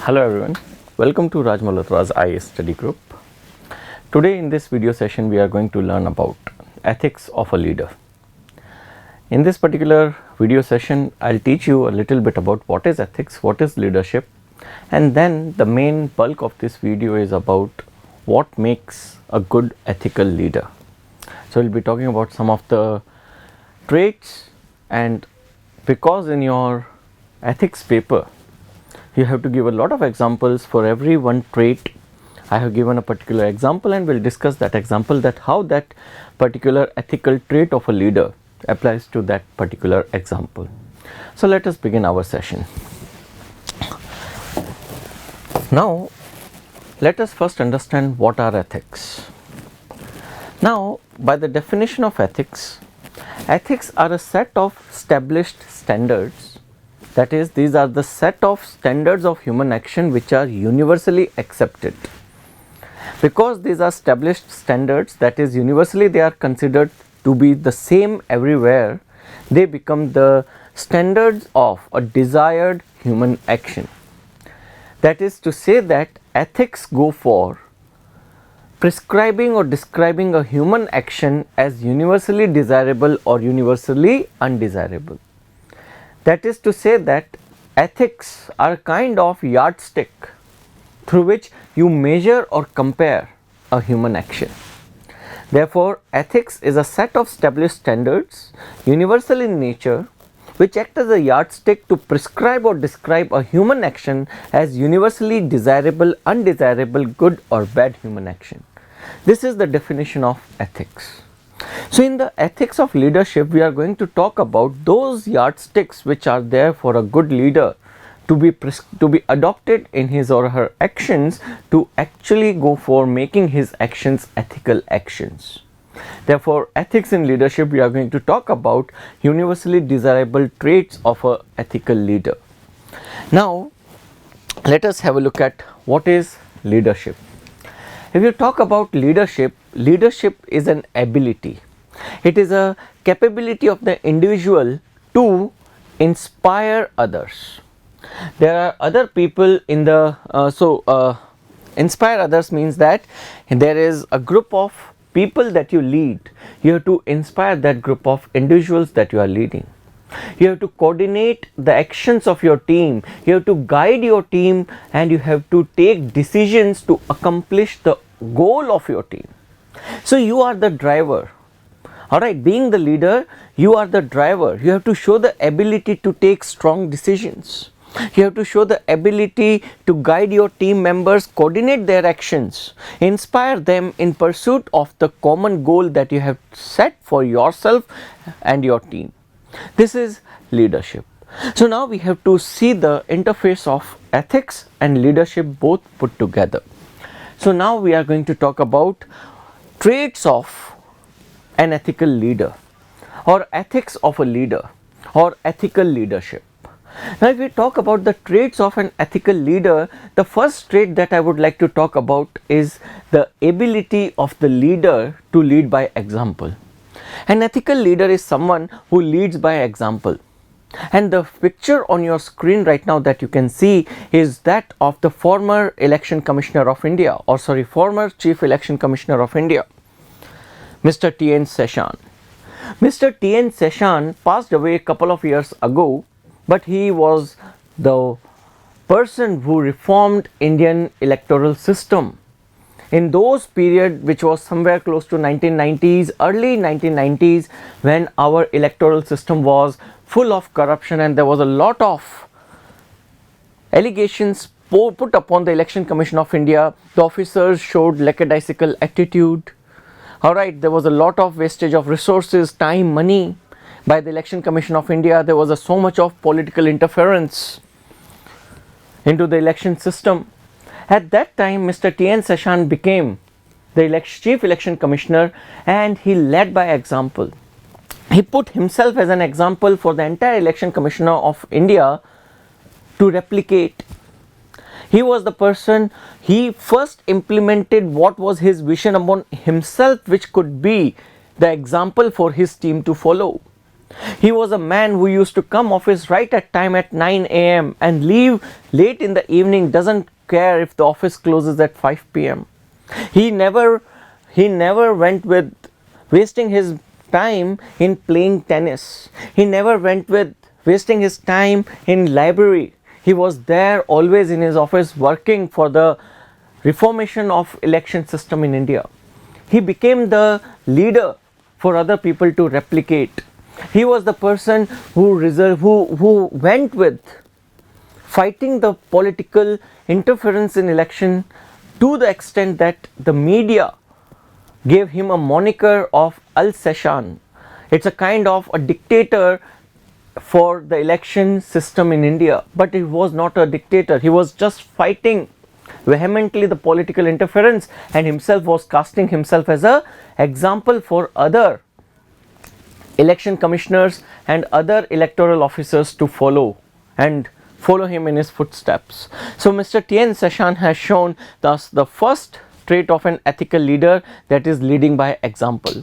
Hello everyone, welcome to Malhotra's IAS study group. Today in this video session we are going to learn about ethics of a leader. In this particular video session I'll teach you a little bit about what is ethics, what is leadership, and then the main bulk of this video is about what makes a good ethical leader. So we'll be talking about some of the traits, and because in your ethics paper you have to give a lot of examples for every one trait. I have given a particular example and we'll discuss that example, that how that particular ethical trait of a leader applies to that particular example. So let us begin our session. Now let us first understand what are ethics. Now by the definition of ethics, ethics are a set of established standards. That is, these are the set of standards of human action which are universally accepted. Because these are established standards, that is, universally they are considered to be the same everywhere, they become the standards of a desired human action. That is to say that ethics go for prescribing or describing a human action as universally desirable or universally undesirable. That is to say that ethics are a kind of yardstick through which you measure or compare a human action. Therefore, ethics is a set of established standards, universal in nature, which act as a yardstick to prescribe or describe a human action as universally desirable, undesirable, good or bad human action. This is the definition of ethics. So in the ethics of leadership, we are going to talk about those yardsticks which are there for a good leader to be adopted in his or her actions to actually go for making his actions ethical actions. Therefore, ethics in leadership, we are going to talk about universally desirable traits of an ethical leader. Now let us have a look at what is leadership. If you talk about leadership, leadership is an ability. It is a capability of the individual to inspire others. There are other people in the inspire others means that there is a group of people that you lead. You have to inspire that group of individuals that you are leading. You have to coordinate the actions of your team, you have to guide your team, and you have to take decisions to accomplish the goal of your team. So you are the driver. Alright, being the leader, you are the driver. You have to show the ability to take strong decisions. You have to show the ability to guide your team members, coordinate their actions, inspire them in pursuit of the common goal that you have set for yourself and your team. This is leadership. So now we have to see the interface of ethics and leadership both put together. So now we are going to talk about traits of an ethical leader, or ethics of a leader, or ethical leadership. Now if we talk about the traits of an ethical leader, the first trait that I would like to talk about is the ability of the leader to lead by example. An ethical leader is someone who leads by example, and the picture on your screen right now that you can see is that of the former election commissioner of India, former chief election commissioner of India, Mr. T.N. Seshan. Mr. T.N. Seshan passed away a couple of years ago, but he was the person who reformed Indian electoral system. In those period, which was somewhere close to 1990s, early 1990s, when our electoral system was full of corruption and there was a lot of allegations put upon the Election Commission of India. The officers showed lackadaisical attitude. Alright, there was a lot of wastage of resources, time, money by the Election Commission of India. There was so much of political interference into the election system. At that time, Mr. T.N. Seshan became the chief election commissioner, and he led by example. He put himself as an example for the entire election commissioner of India to replicate. He was the person, he first implemented what was his vision upon himself, which could be the example for his team to follow. He was a man who used to come office right at time at 9 a.m. and leave late in the evening, doesn't care if the office closes at 5 p.m. He never went with wasting his time in playing tennis. He never went with wasting his time in library. He was there always in his office working for the reformation of election system in India. He became the leader for other people to replicate. He was the person who went with fighting the political interference in election to the extent that the media gave him a moniker of Al-Seshan. It's a kind of a dictator for the election system in India, but he was not a dictator. He was just fighting vehemently the political interference, and himself was casting himself as a example for other election commissioners and other electoral officers to follow him in his footsteps. So Mr. T.N. Seshan has shown thus the first trait of an ethical leader, that is leading by example.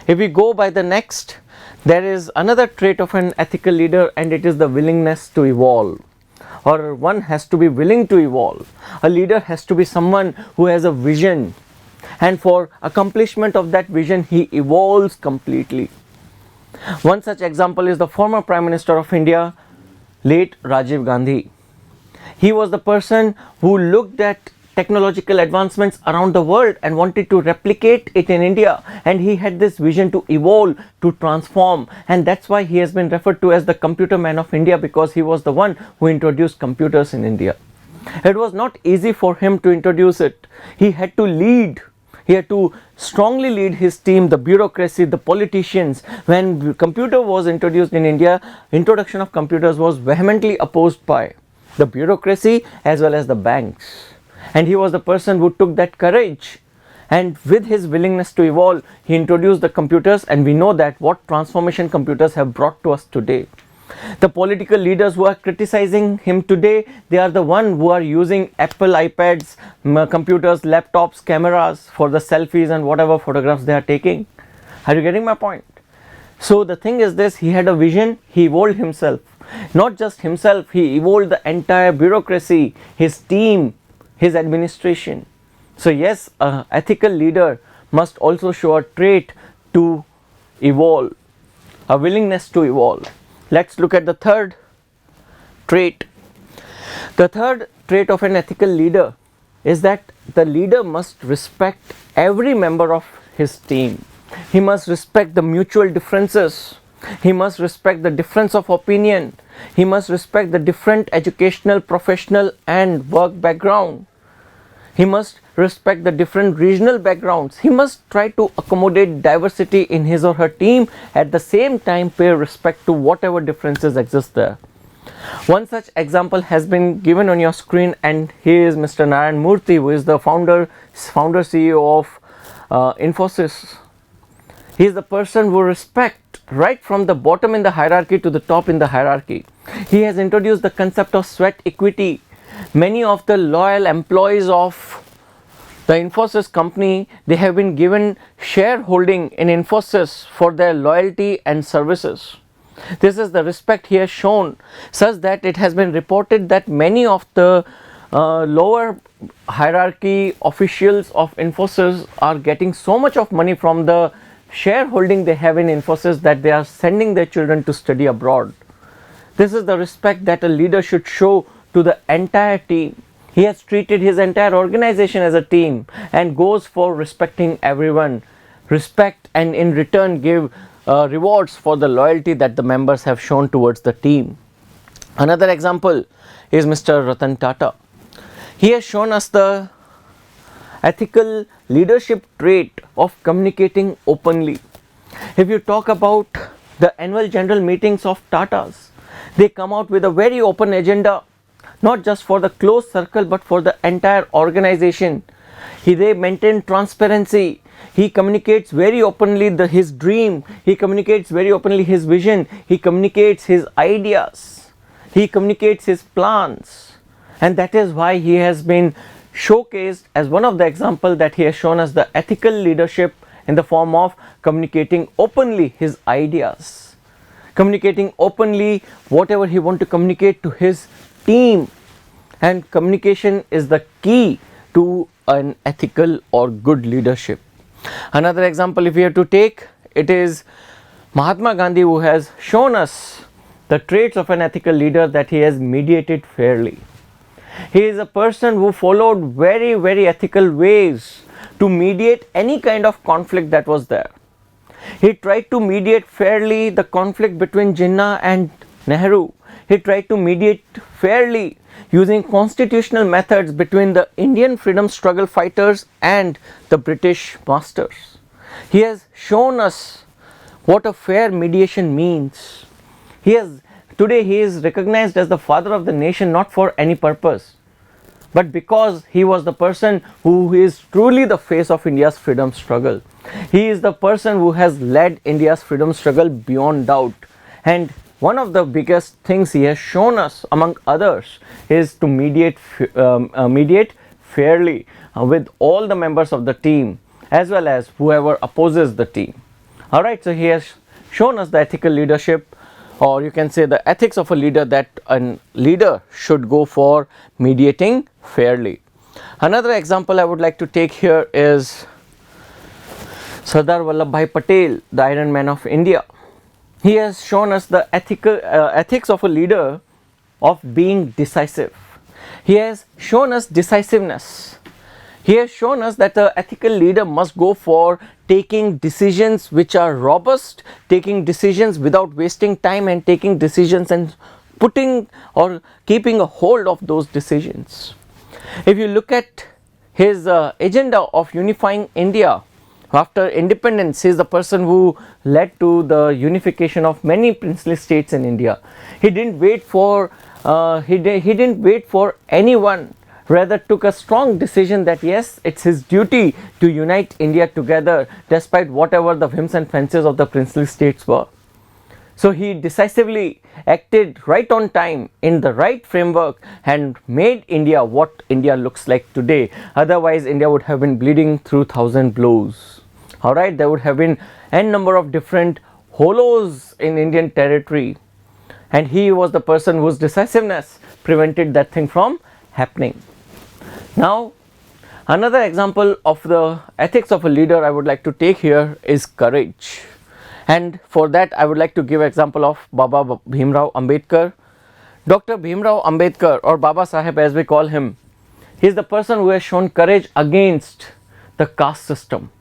If we go by the next, there is another trait of an ethical leader, and it is the willingness to evolve, or one has to be willing to evolve. A leader has to be someone who has a vision, and for accomplishment of that vision he evolves completely. One such example is the former Prime Minister of India, late Rajiv Gandhi. He was the person who looked at technological advancements around the world and wanted to replicate it in India, and he had this vision to evolve, to transform, and that's why he has been referred to as the computer man of India, because he was the one who introduced computers in India. It was not easy for him to introduce it. He had to lead. He had to strongly lead his team, the bureaucracy, the politicians. When computer was introduced in India, introduction of computers was vehemently opposed by the bureaucracy as well as the banks. And he was the person who took that courage, and with his willingness to evolve, he introduced the computers, and we know that what transformation computers have brought to us today. The political leaders who are criticizing him today, they are the one who are using Apple iPads, computers, laptops, cameras for the selfies and whatever photographs they are taking. Are you getting my point? So the thing is this, he had a vision, he evolved himself. Not just himself, he evolved the entire bureaucracy, his team, his administration. So yes, an ethical leader must also show a trait to evolve, a willingness to evolve. Let's look at the third trait. The third trait of an ethical leader is that the leader must respect every member of his team. He must respect the mutual differences. He must respect the difference of opinion. He must respect the different educational, professional and work background. He must respect the different regional backgrounds. He must try to accommodate diversity in his or her team, at the same time pay respect to whatever differences exist there. One such example has been given on your screen, and he is Mr. Narayan Murthy, who is the founder CEO of Infosys. He is the person who respect right from the bottom in the hierarchy to the top in the hierarchy. He has introduced the concept of sweat equity. Many of the loyal employees of the Infosys company, they have been given shareholding in Infosys for their loyalty and services. This is the respect he has shown, such that it has been reported that many of the lower hierarchy officials of Infosys are getting so much of money from the shareholding they have in Infosys that they are sending their children to study abroad. This is the respect that a leader should show to the entire team. He has treated his entire organization as a team and goes for respecting everyone. Respect, and in return give rewards for the loyalty that the members have shown towards the team. Another example is Mr. Ratan Tata. He has shown us the ethical leadership trait of communicating openly. If you talk about the annual general meetings of Tatas, they come out with a very open agenda, not just for the close circle but for the entire organization. They maintain transparency. He communicates very openly his dream. He communicates very openly his vision. He communicates his ideas. He communicates his plans. And that is why he has been showcased as one of the examples that he has shown us the ethical leadership in the form of communicating openly his ideas. communicating openly whatever he want to communicate to his team, and communication is the key to an ethical or good leadership. Another example if we have to take, it is Mahatma Gandhi, who has shown us the traits of an ethical leader, that he has mediated fairly. He is a person who followed very ethical ways to mediate any kind of conflict that was there. He tried to mediate fairly the conflict between Jinnah and Nehru. He tried to mediate fairly using constitutional methods between the Indian freedom struggle fighters and the British masters. He has shown us what a fair mediation means. Today he is recognized as the father of the nation, not for any purpose, but because he was the person who is truly the face of India's freedom struggle. He is the person who has led India's freedom struggle beyond doubt, and one of the biggest things he has shown us among others is to mediate fairly with all the members of the team as well as whoever opposes the team. Alright, so he has shown us the ethical leadership, or you can say the ethics of a leader, that a leader should go for mediating fairly. Another example I would like to take here is Sardar Vallabhbhai Patel, the Iron Man of India. He has shown us the ethics of a leader of being decisive. He has shown us decisiveness. He has shown us that an ethical leader must go for taking decisions which are robust, taking decisions without wasting time, and taking decisions and putting or keeping a hold of those decisions. If you look at his agenda of unifying India after independence, he is the person who led to the unification of many princely states in India. He didn't wait for anyone, rather took a strong decision that yes, it's his duty to unite India together despite whatever the whims and fancies of the princely states were. So he decisively acted right on time in the right framework and made India what India looks like today. Otherwise India would have been bleeding through 1,000 blows. Alright, there would have been n number of different hollows in Indian territory, and he was the person whose decisiveness prevented that thing from happening. Now, another example of the ethics of a leader I would like to take here is courage, and for that I would like to give example of Baba Bhimrao Ambedkar. Dr. Bhimrao Ambedkar, or Baba Saheb as we call him, he is the person who has shown courage against the caste system,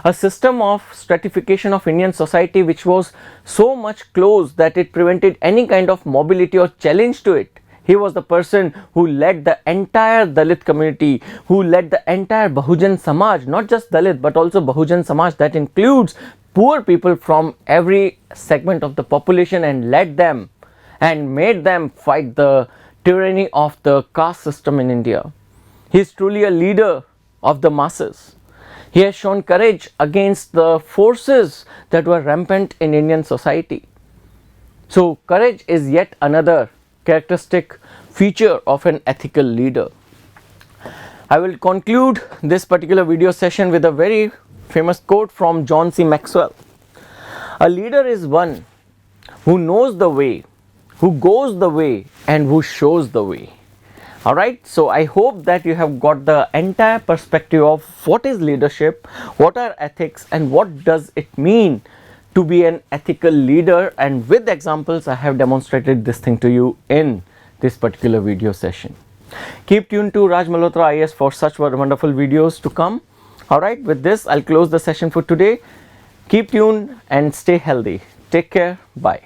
a system of stratification of Indian society which was so much closed that it prevented any kind of mobility or challenge to it. He was the person who led the entire Dalit community, who led the entire Bahujan Samaj, not just Dalit but also Bahujan Samaj, that includes poor people from every segment of the population, and led them and made them fight the tyranny of the caste system in India. He is truly a leader of the masses. He has shown courage against the forces that were rampant in Indian society. So courage is yet another characteristic feature of an ethical leader. I will conclude this particular video session with a very famous quote from John C. Maxwell. A leader is one who knows the way, who goes the way, and who shows the way. Alright, so I hope that you have got the entire perspective of what is leadership, what are ethics, and what does it mean to be an ethical leader, and with examples I have demonstrated this thing to you in this particular video session. Keep tuned to Raj Malhotra IAS for such wonderful videos to come. Alright, with this I'll close the session for today. Keep tuned and stay healthy. Take care. Bye.